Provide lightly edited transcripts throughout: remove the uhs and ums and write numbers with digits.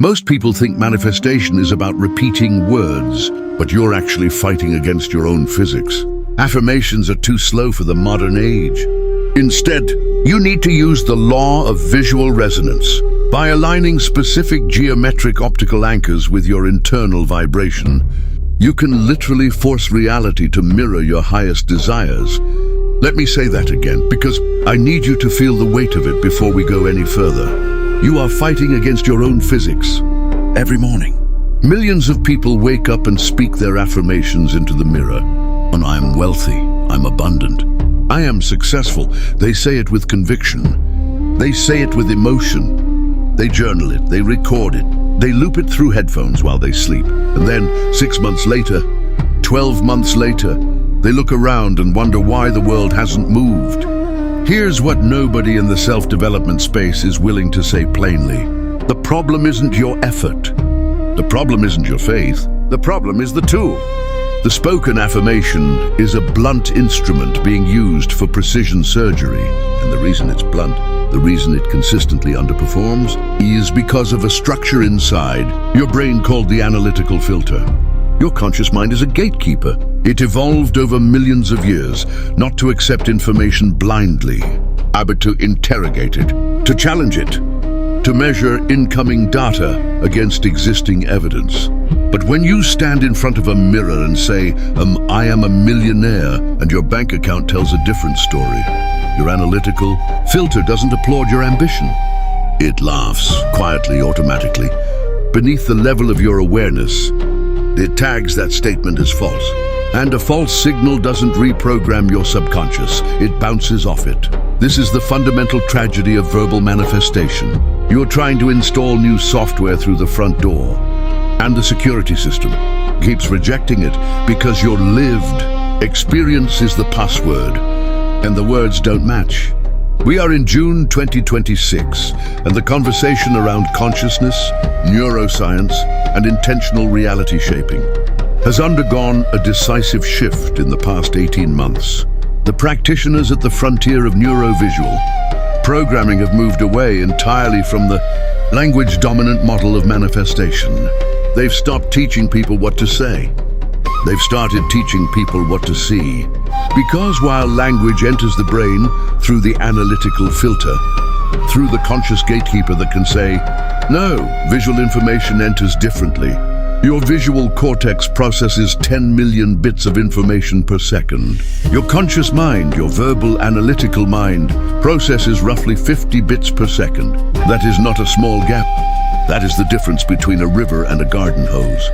Most people think manifestation is about repeating words, but you're actually fighting against your own physics. Affirmations are too slow for the modern age. Instead, you need to use the law of visual resonance. By aligning specific geometric optical anchors with your internal vibration, you can literally force reality to mirror your highest desires. Let me say that again, because I need you to feel the weight of it before we go any further. You are fighting against your own physics. Every morning, millions of people wake up and speak their affirmations into the mirror. I am wealthy, I'm abundant, I am successful. They say it with conviction. They say it with emotion. They journal it, they record it, they loop it through headphones while they sleep. And then 6 months later, 12 months later, they look around and wonder why the world hasn't moved. Here's what nobody in the self-development space is willing to say plainly. The problem isn't your effort. The problem isn't your faith. The problem is the tool. The spoken affirmation is a blunt instrument being used for precision surgery. And the reason it's blunt, the reason it consistently underperforms, is because of a structure inside your brain called the analytical filter. Your conscious mind is a gatekeeper. It evolved over millions of years, not to accept information blindly, but to interrogate it, to challenge it, to measure incoming data against existing evidence. But when you stand in front of a mirror and say, I am a millionaire, and your bank account tells a different story, your analytical filter doesn't applaud your ambition. It laughs, quietly, automatically. Beneath the level of your awareness, it tags that statement as false. And a false signal doesn't reprogram your subconscious, it bounces off it. This is the fundamental tragedy of verbal manifestation. You're trying to install new software through the front door, and the security system keeps rejecting it because your lived experience is the password, and the words don't match. We are in June 2026, and the conversation around consciousness, neuroscience, and intentional reality shaping has undergone a decisive shift in the past 18 months. The practitioners at the frontier of neurovisual programming have moved away entirely from the language-dominant model of manifestation. They've stopped teaching people what to say. They've started teaching people what to see. Because while language enters the brain through the analytical filter, through the conscious gatekeeper that can say, no, visual information enters differently. Your visual cortex processes 10 million bits of information per second. Your conscious mind, your verbal analytical mind, processes roughly 50 bits per second. That is not a small gap. That is the difference between a river and a garden hose.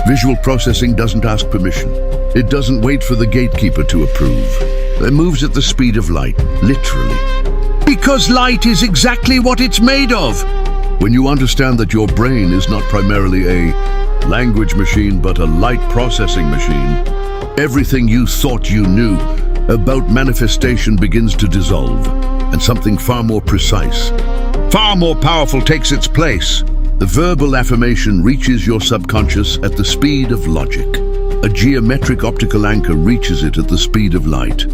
Visual processing doesn't ask permission. It doesn't wait for the gatekeeper to approve. It moves at the speed of light, literally. Because light is exactly what it's made of. When you understand that your brain is not primarily a language machine, but a light processing machine, everything you thought you knew about manifestation begins to dissolve, and something far more precise, far more powerful takes its place. The verbal affirmation reaches your subconscious at the speed of logic. A geometric optical anchor reaches it at the speed of light.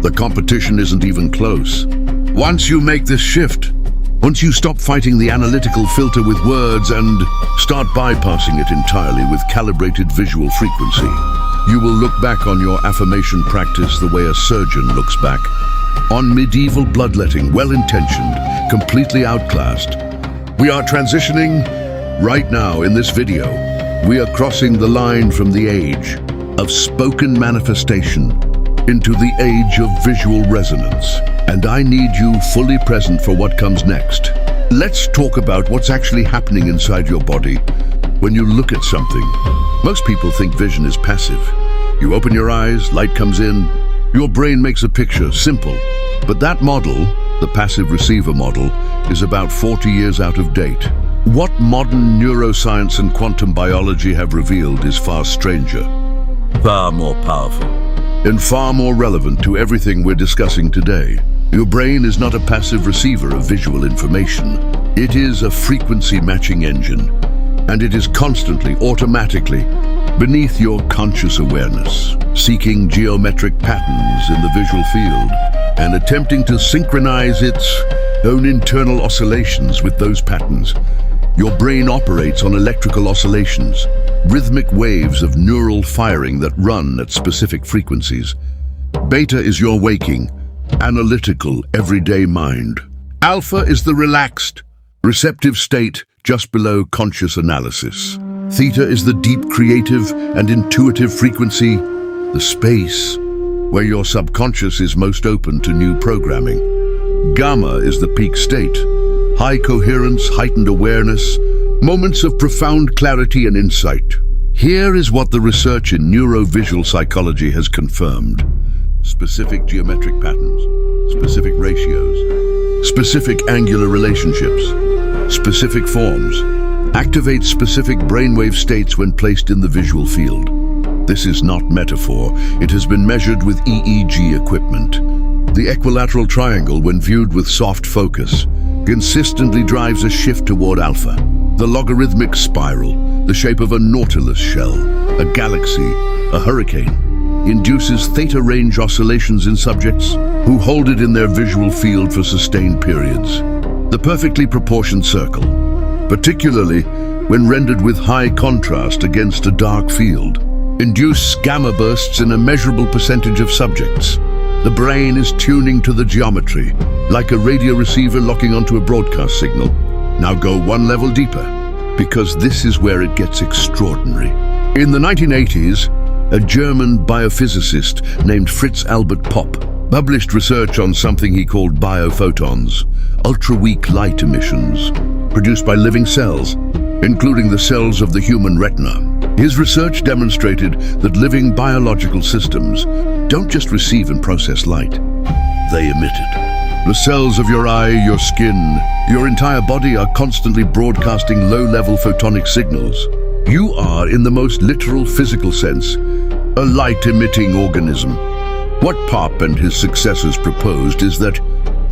The competition isn't even close. Once you make this shift, once you stop fighting the analytical filter with words and start bypassing it entirely with calibrated visual frequency, you will look back on your affirmation practice the way a surgeon looks back on medieval bloodletting, well-intentioned, completely outclassed. We are transitioning right now in this video. We are crossing the line from the age of spoken manifestation into the age of visual resonance. And I need you fully present for what comes next. Let's talk about what's actually happening inside your body when you look at something. Most people think vision is passive. You open your eyes, light comes in, your brain makes a picture, simple. But that model, the passive receiver model, is about 40 years out of date. What modern neuroscience and quantum biology have revealed is far stranger, far more powerful, and far more relevant to everything we're discussing today. Your brain is not a passive receiver of visual information. It is a frequency matching engine, and it is constantly, automatically, beneath your conscious awareness, seeking geometric patterns in the visual field and attempting to synchronize its own internal oscillations with those patterns. Your brain operates on electrical oscillations, rhythmic waves of neural firing that run at specific frequencies. Beta is your waking, analytical, everyday mind. Alpha is the relaxed, receptive state just below conscious analysis. Theta is the deep creative and intuitive frequency, the space where your subconscious is most open to new programming. Gamma is the peak state, high coherence, heightened awareness, moments of profound clarity and insight. Here is what the research in neurovisual psychology has confirmed. Specific geometric patterns, specific ratios, specific angular relationships, specific forms, activate specific brainwave states when placed in the visual field. This is not metaphor. It has been measured with EEG equipment. The equilateral triangle, when viewed with soft focus, consistently drives a shift toward alpha. The logarithmic spiral, the shape of a nautilus shell, a galaxy, a hurricane, induces theta range oscillations in subjects who hold it in their visual field for sustained periods. The perfectly proportioned circle, particularly when rendered with high contrast against a dark field, induce gamma bursts in a measurable percentage of subjects. The brain is tuning to the geometry, like a radio receiver locking onto a broadcast signal. Now go one level deeper, because this is where it gets extraordinary. In the 1980s, a German biophysicist named Fritz Albert Popp published research on something he called biophotons, ultra-weak light emissions, produced by living cells, including the cells of the human retina. His research demonstrated that living biological systems don't just receive and process light, they emit it. The cells of your eye, your skin, your entire body are constantly broadcasting low-level photonic signals. You are, in the most literal physical sense, a light-emitting organism. What Popp and his successors proposed is that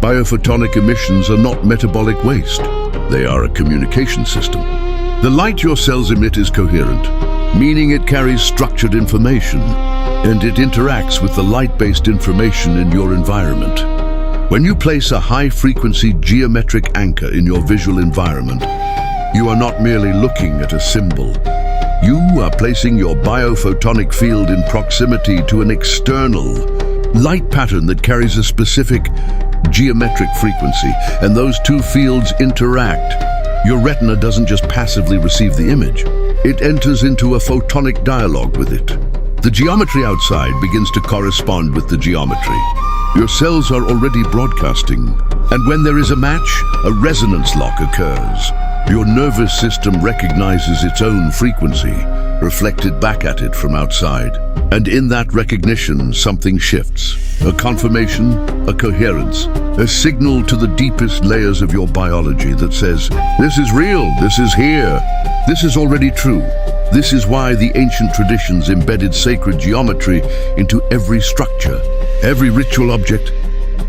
bio-photonic emissions are not metabolic waste. They are a communication system. The light your cells emit is coherent, meaning it carries structured information, and it interacts with the light-based information in your environment. When you place a high-frequency geometric anchor in your visual environment, you are not merely looking at a symbol. You are placing your bio-photonic field in proximity to an external light pattern that carries a specific geometric frequency, and those two fields interact. Your retina doesn't just passively receive the image, it enters into a photonic dialogue with it. The geometry outside begins to correspond with the geometry. Your cells are already broadcasting, and when there is a match, a resonance lock occurs. Your nervous system recognizes its own frequency, reflected back at it from outside. And in that recognition, something shifts. A confirmation, a coherence, a signal to the deepest layers of your biology that says, this is real, this is here, this is already true. This is why the ancient traditions embedded sacred geometry into every structure, every ritual object,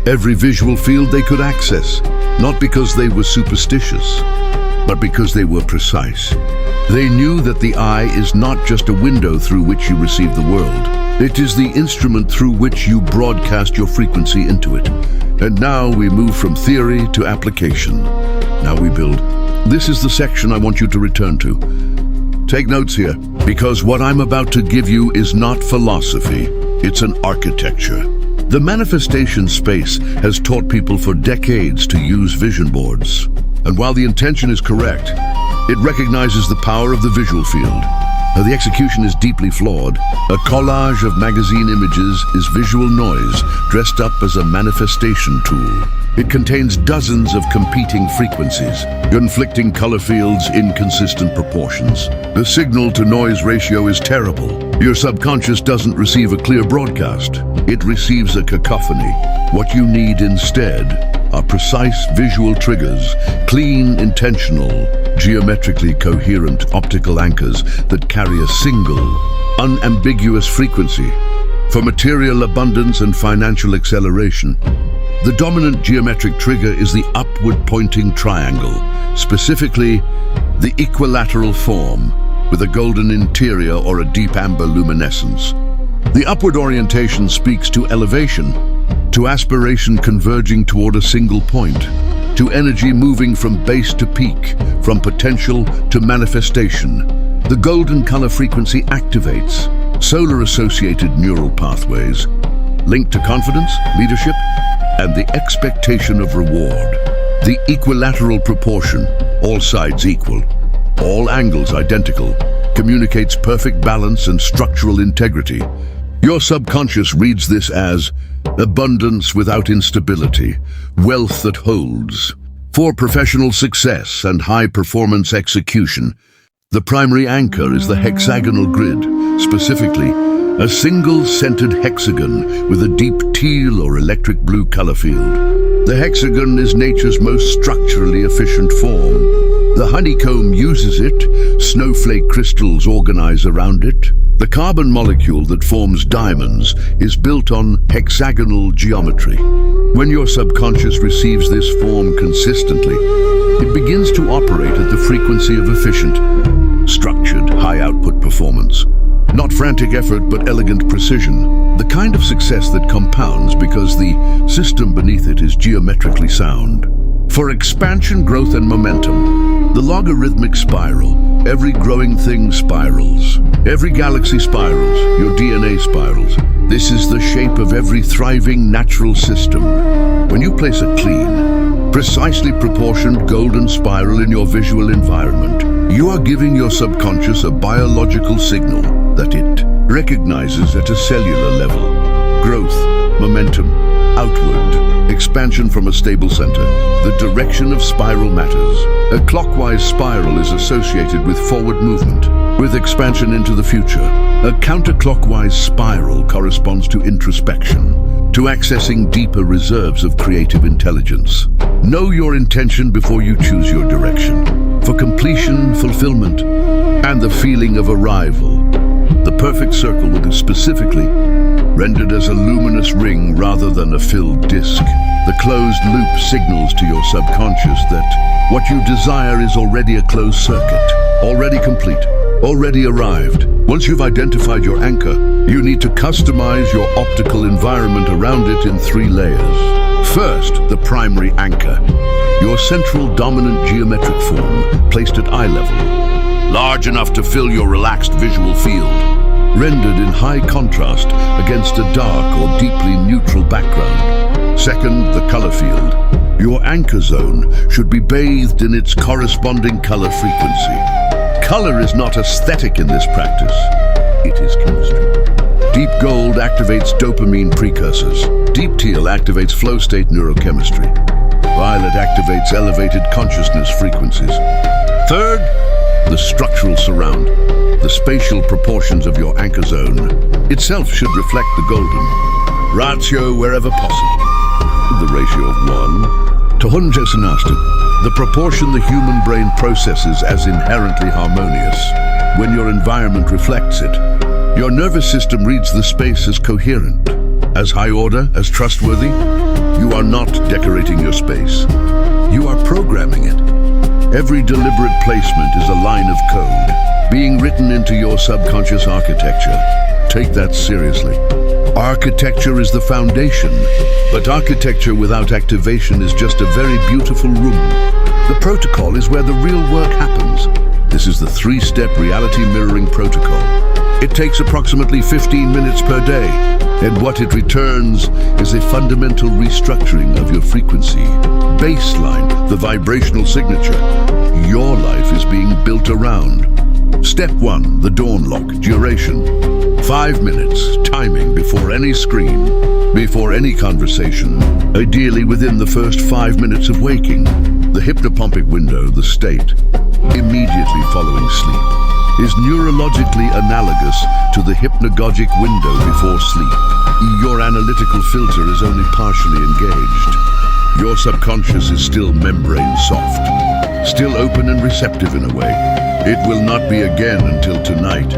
every visual field they could access, not because they were superstitious, but because they were precise. They knew that the eye is not just a window through which you receive the world. It is the instrument through which you broadcast your frequency into it. And now we move from theory to application. Now we build. This is the section I want you to return to. Take notes here, because what I'm about to give you is not philosophy, it's an architecture. The manifestation space has taught people for decades to use vision boards. And while the intention is correct, it recognizes the power of the visual field. The execution is deeply flawed. A collage of magazine images is visual noise dressed up as a manifestation tool. It contains dozens of competing frequencies, conflicting color fields, inconsistent proportions. The signal-to-noise ratio is terrible. Your subconscious doesn't receive a clear broadcast. It receives a cacophony. What you need instead are precise visual triggers, clean, intentional, geometrically coherent optical anchors that carry a single, unambiguous frequency. For material abundance and financial acceleration, the dominant geometric trigger is the upward-pointing triangle, specifically the equilateral form, with a golden interior or a deep amber luminescence. The upward orientation speaks to elevation, to aspiration converging toward a single point. to energy moving from base to peak, from potential to manifestation. The golden color frequency activates solar-associated neural pathways linked to confidence, leadership, and the expectation of reward. The equilateral proportion, all sides equal, all angles identical, communicates perfect balance and structural integrity. Your subconscious reads this as abundance without instability, wealth that holds. For professional success and high-performance execution, the primary anchor is the hexagonal grid, specifically a single-centered hexagon with a deep teal or electric blue color field. The hexagon is nature's most structurally efficient form. The honeycomb uses it, snowflake crystals organize around it. The carbon molecule that forms diamonds is built on hexagonal geometry. When your subconscious receives this form consistently, it begins to operate at the frequency of efficient, structured, high-output performance. Not frantic effort, but elegant precision. The kind of success that compounds because the system beneath it is geometrically sound. For expansion, growth, and momentum, the logarithmic spiral. Every growing thing spirals. Every galaxy spirals. Your DNA spirals. This is the shape of every thriving natural system. When you place a clean, precisely proportioned golden spiral in your visual environment, you are giving your subconscious a biological signal that it recognizes at a cellular level. Growth, momentum, outward, expansion from a stable center. The direction of spiral matters. A clockwise spiral is associated with forward movement, with expansion into the future. A counterclockwise spiral corresponds to introspection, to accessing deeper reserves of creative intelligence. Know your intention before you choose your direction. For completion, fulfillment, and the feeling of arrival. The perfect circle will be specifically rendered as a luminous ring rather than a filled disk. The closed loop signals to your subconscious that what you desire is already a closed circuit, already complete, already arrived. Once you've identified your anchor, you need to customize your optical environment around it in 3 layers. First, the primary anchor, your central dominant geometric form placed at eye level, large enough to fill your relaxed visual field, rendered in high contrast against a dark or deeply neutral background. Second, the color field. Your anchor zone should be bathed in its corresponding color frequency. Color is not aesthetic in this practice, it is chemistry. Deep gold activates dopamine precursors. Deep teal activates flow-state neurochemistry. Violet activates elevated consciousness frequencies. Third, the structural surround. The spatial proportions of your anchor zone itself should reflect the golden. Ratio wherever possible. The ratio of 1 to 100, the proportion the human brain processes as inherently harmonious. When your environment reflects it, your nervous system reads the space as coherent, as high order, as trustworthy. You are not decorating your space. You are programming it. Every deliberate placement is a line of code being written into your subconscious architecture. Take that seriously. Architecture is the foundation, but architecture without activation is just a very beautiful room. The protocol is where the real work happens. This is the 3-step reality mirroring protocol. It takes approximately 15 minutes per day, and what it returns is a fundamental restructuring of your frequency. Baseline, the vibrational signature. Your life is being built around. Step 1, the dawn lock, duration. 5 minutes, timing before any screen, before any conversation, ideally within the first 5 minutes of waking. The hypnopompic window, the state, immediately following sleep, is neurologically analogous to the hypnagogic window before sleep. Your analytical filter is only partially engaged. Your subconscious is still membrane soft, still open and receptive in a way. It will not be again until tonight.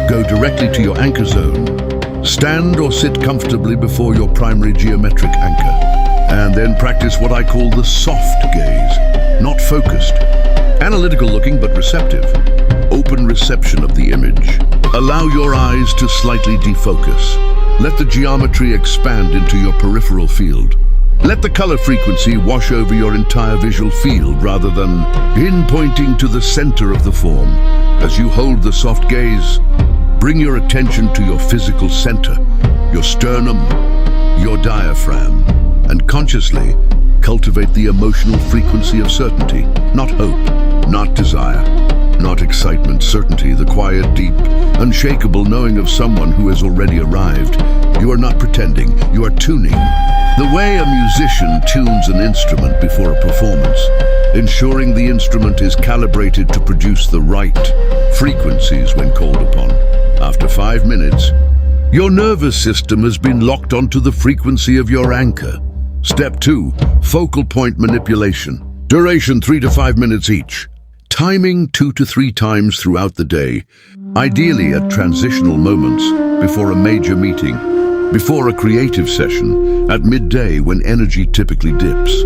Go directly to your anchor zone. Stand or sit comfortably before your primary geometric anchor, and then practice what I call the soft gaze, not focused. Analytical looking but receptive. Open reception of the image. Allow your eyes to slightly defocus. Let the geometry expand into your peripheral field. Let the color frequency wash over your entire visual field rather than pinpointing to the center of the form. As you hold the soft gaze, bring your attention to your physical center, your sternum, your diaphragm, and consciously cultivate the emotional frequency of certainty, not hope, not desire, not excitement, certainty, the quiet, deep, unshakable knowing of someone who has already arrived. You are not pretending, you are tuning. The way a musician tunes an instrument before a performance, ensuring the instrument is calibrated to produce the right frequencies when called upon. After 5 minutes, your nervous system has been locked onto the frequency of your anchor. Step 2, focal point manipulation. Duration 3 to 5 minutes each. Timing 2 to 3 times throughout the day, ideally at transitional moments, before a major meeting, before a creative session, at midday when energy typically dips.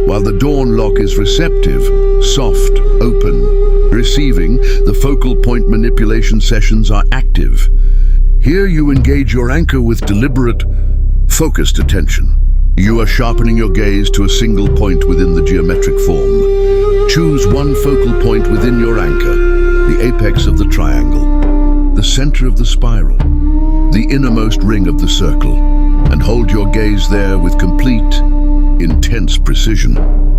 While the dawn lock is receptive, soft, open, receiving, the focal point manipulation sessions are active. Here you engage your anchor with deliberate, focused attention. You are sharpening your gaze to a single point within the geometric form. Choose one focal point within your anchor, the apex of the triangle, the center of the spiral, the innermost ring of the circle, and hold your gaze there with complete, intense precision.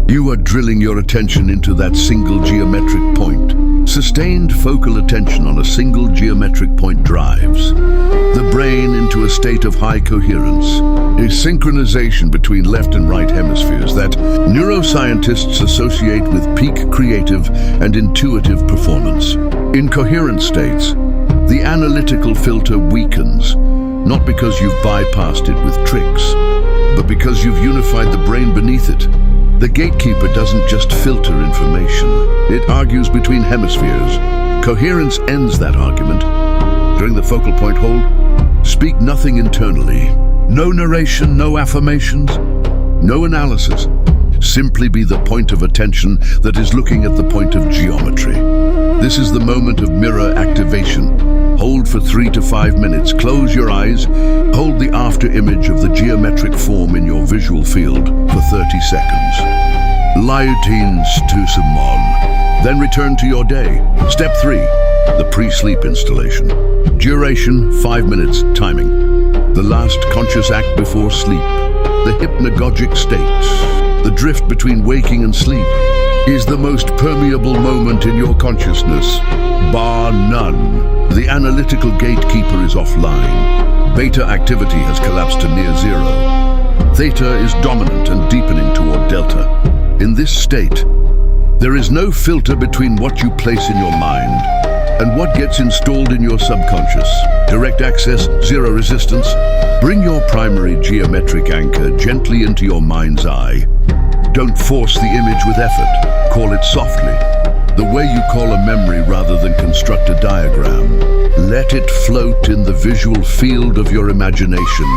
You are drilling your attention into that single geometric point. Sustained focal attention on a single geometric point drives the brain into a state of high coherence, a synchronization between left and right hemispheres that neuroscientists associate with peak creative and intuitive performance. In coherent states, the analytical filter weakens, not because you've bypassed it with tricks, but because you've unified the brain beneath it. The gatekeeper doesn't just filter information, it argues between hemispheres. Coherence ends that argument. During the focal point hold, speak nothing internally. No narration, no affirmations, no analysis. Simply be the point of attention that is looking at the point of geometry. This is the moment of mirror activation. Hold for 3 to 5 minutes. Close your eyes. Hold the after image of the geometric form in your visual field for 30 seconds. Lyotines to Simon. Then return to your day. Step 3, the pre-sleep installation. Duration 5 minutes. Timing. The last conscious act before sleep. The hypnagogic state. The drift between waking and sleep is the most permeable moment in your consciousness, bar none. The analytical gatekeeper is offline. Beta activity has collapsed to near zero. Theta is dominant and deepening toward delta. In this state, there is no filter between what you place in your mind and what gets installed in your subconscious. Direct access, zero resistance. Bring your primary geometric anchor gently into your mind's eye. Don't force the image with effort. Call it softly, the way you call a memory rather than construct a diagram. Let it float in the visual field of your imagination.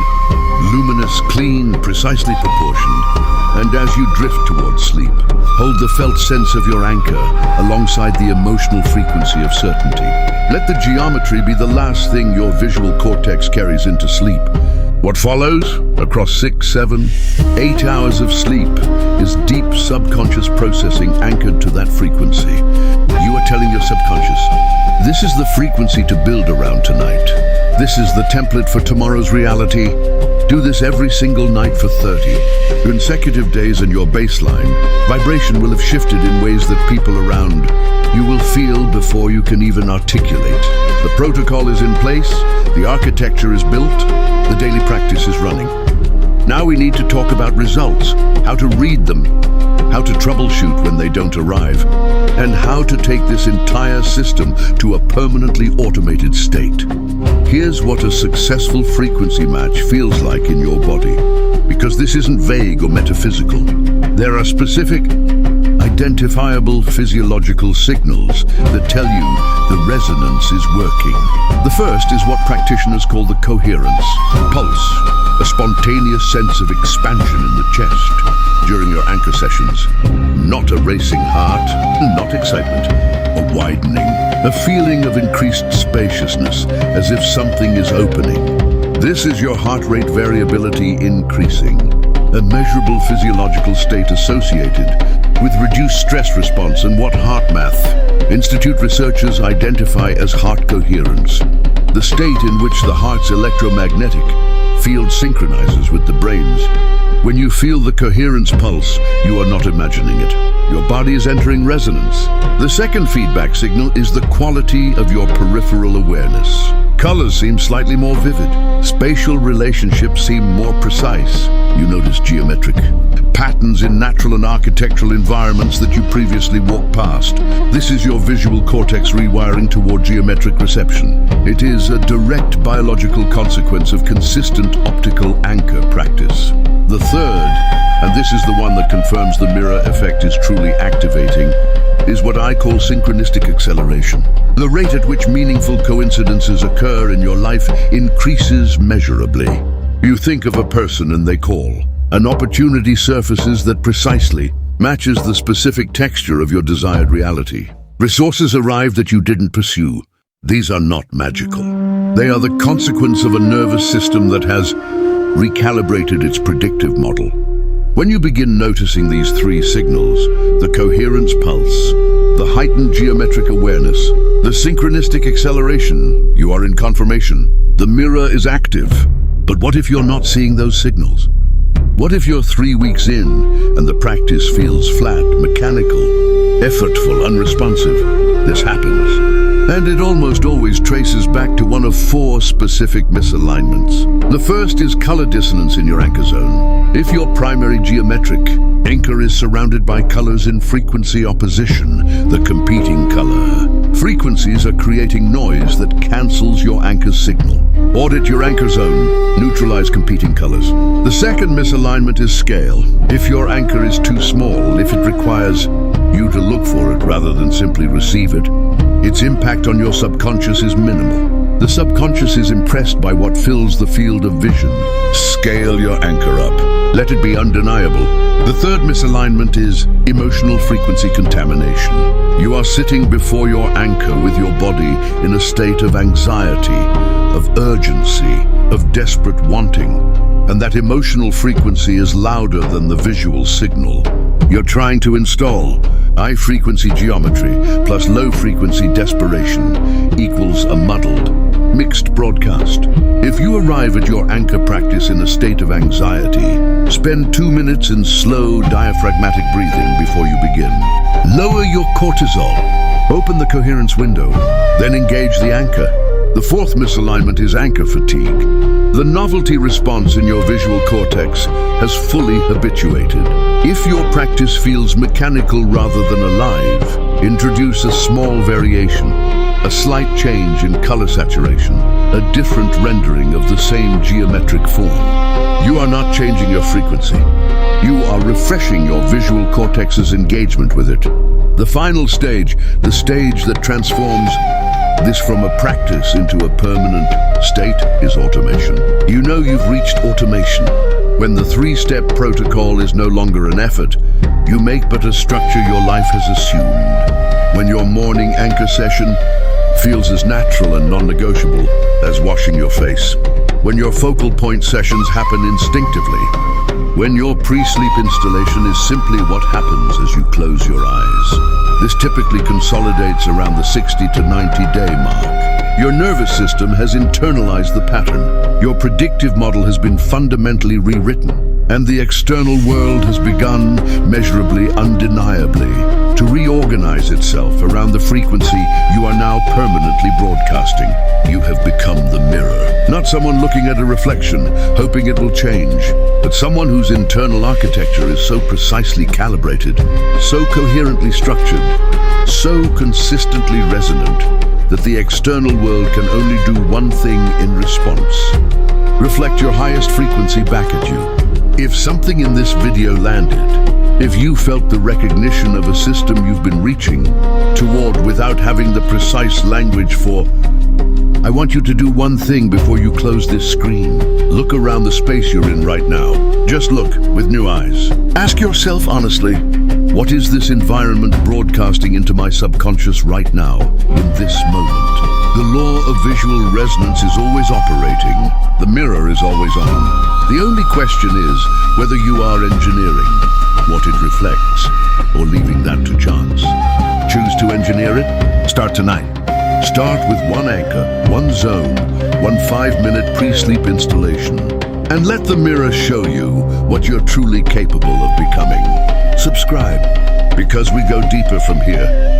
Luminous, clean, precisely proportioned. And as you drift towards sleep, hold the felt sense of your anchor alongside the emotional frequency of certainty. Let the geometry be the last thing your visual cortex carries into sleep. What follows, across 6, 7, 8 hours of sleep, is deep subconscious processing anchored to that frequency. You are telling your subconscious, this is the frequency to build around tonight. This is the template for tomorrow's reality. Do this every single night for 30 consecutive days, and your baseline vibration will have shifted in ways that people around you will feel before you can even articulate. The protocol is in place, the architecture is built, the daily practice is running. Now we need to talk about results, how to read them, how to troubleshoot when they don't arrive, and how to take this entire system to a permanently automated state. Here's what a successful frequency match feels like in your body. Because this isn't vague or metaphysical. There are specific, identifiable physiological signals that tell you the resonance is working. The first is what practitioners call the coherence pulse, a spontaneous sense of expansion in the chest during your anchor sessions. Not a racing heart, not excitement, a widening, a feeling of increased spaciousness, as if something is opening. This is your heart rate variability increasing. a measurable physiological state associated with reduced stress response and what HeartMath Institute researchers identify as heart coherence, the state in which the heart's electromagnetic field synchronizes with the brain's. When you feel the coherence pulse, you are not imagining it. Your body is entering resonance. The second feedback signal is the quality of your peripheral awareness. Colors seem slightly more vivid. Spatial relationships seem more precise. You notice geometric patterns in natural and architectural environments that you previously walked past. This is your visual cortex rewiring toward geometric reception. It is a direct biological consequence of consistent optical anchor practice. The third, and this is the one that confirms the mirror effect is truly activating, is what I call synchronistic acceleration. The rate at which meaningful coincidences occur in your life increases measurably. You think of a person and they call. An opportunity surfaces that precisely matches the specific texture of your desired reality. Resources arrive that you didn't pursue. These are not magical. They are the consequence of a nervous system that has recalibrated its predictive model. When you begin noticing these three signals, the coherence pulse, the heightened geometric awareness, the synchronistic acceleration, you are in confirmation. The mirror is active. But what if you're not seeing those signals? What if you're 3 weeks in and the practice feels flat, mechanical, effortful, unresponsive? This happens. And it almost always traces back to one of 4 specific misalignments. The first is color dissonance in your anchor zone. If your primary geometric anchor is surrounded by colors in frequency opposition, the competing color frequencies are creating noise that cancels your anchor signal. Audit your anchor zone. Neutralize competing colors. The second misalignment is scale. If your anchor is too small, if it requires you to look for it rather than simply receive it, its impact on your subconscious is minimal. The subconscious is impressed by what fills the field of vision. Scale your anchor up. Let it be undeniable. The third misalignment is emotional frequency contamination. You are sitting before your anchor with your body in a state of anxiety, of urgency, of desperate wanting. And that emotional frequency is louder than the visual signal. You're trying to install high-frequency geometry plus low-frequency desperation equals a muddled, mixed broadcast. If you arrive at your anchor practice in a state of anxiety, spend 2 minutes in slow diaphragmatic breathing before you begin. Lower your cortisol. Open the coherence window, then engage the anchor. The fourth misalignment is anchor fatigue. The novelty response in your visual cortex has fully habituated. If your practice feels mechanical rather than alive, introduce a small variation, a slight change in color saturation, a different rendering of the same geometric form. You are not changing your frequency. You are refreshing your visual cortex's engagement with it. The final stage, the stage that transforms this from a practice into a permanent state, is automation. You know you've reached automation. When the 3-step protocol is no longer an effort, you make but a structure your life has assumed. When your morning anchor session feels as natural and non-negotiable as washing your face. When your focal point sessions happen instinctively. When your pre-sleep installation is simply what happens as you close your eyes. This typically consolidates around the 60 to 90-day mark. Your nervous system has internalized the pattern. Your predictive model has been fundamentally rewritten, and the external world has begun, measurably, undeniably, to reorganize itself around the frequency you are now permanently broadcasting. You have become the mirror. Not someone looking at a reflection, hoping it will change, but someone whose internal architecture is so precisely calibrated, so coherently structured, so consistently resonant, that the external world can only do one thing in response. Reflect your highest frequency back at you. If something in this video landed, if you felt the recognition of a system you've been reaching toward without having the precise language for, I want you to do one thing before you close this screen. Look around the space you're in right now. Just look with new eyes. Ask yourself honestly, what is this environment broadcasting into my subconscious right now, in this moment? The law of visual resonance is always operating. The mirror is always on. The only question is whether you are engineering what it reflects or leaving that to chance. Choose to engineer it? Start tonight. Start with one anchor, one zone, one 5-minute pre-sleep installation. And let the mirror show you what you're truly capable of becoming. Subscribe, because we go deeper from here.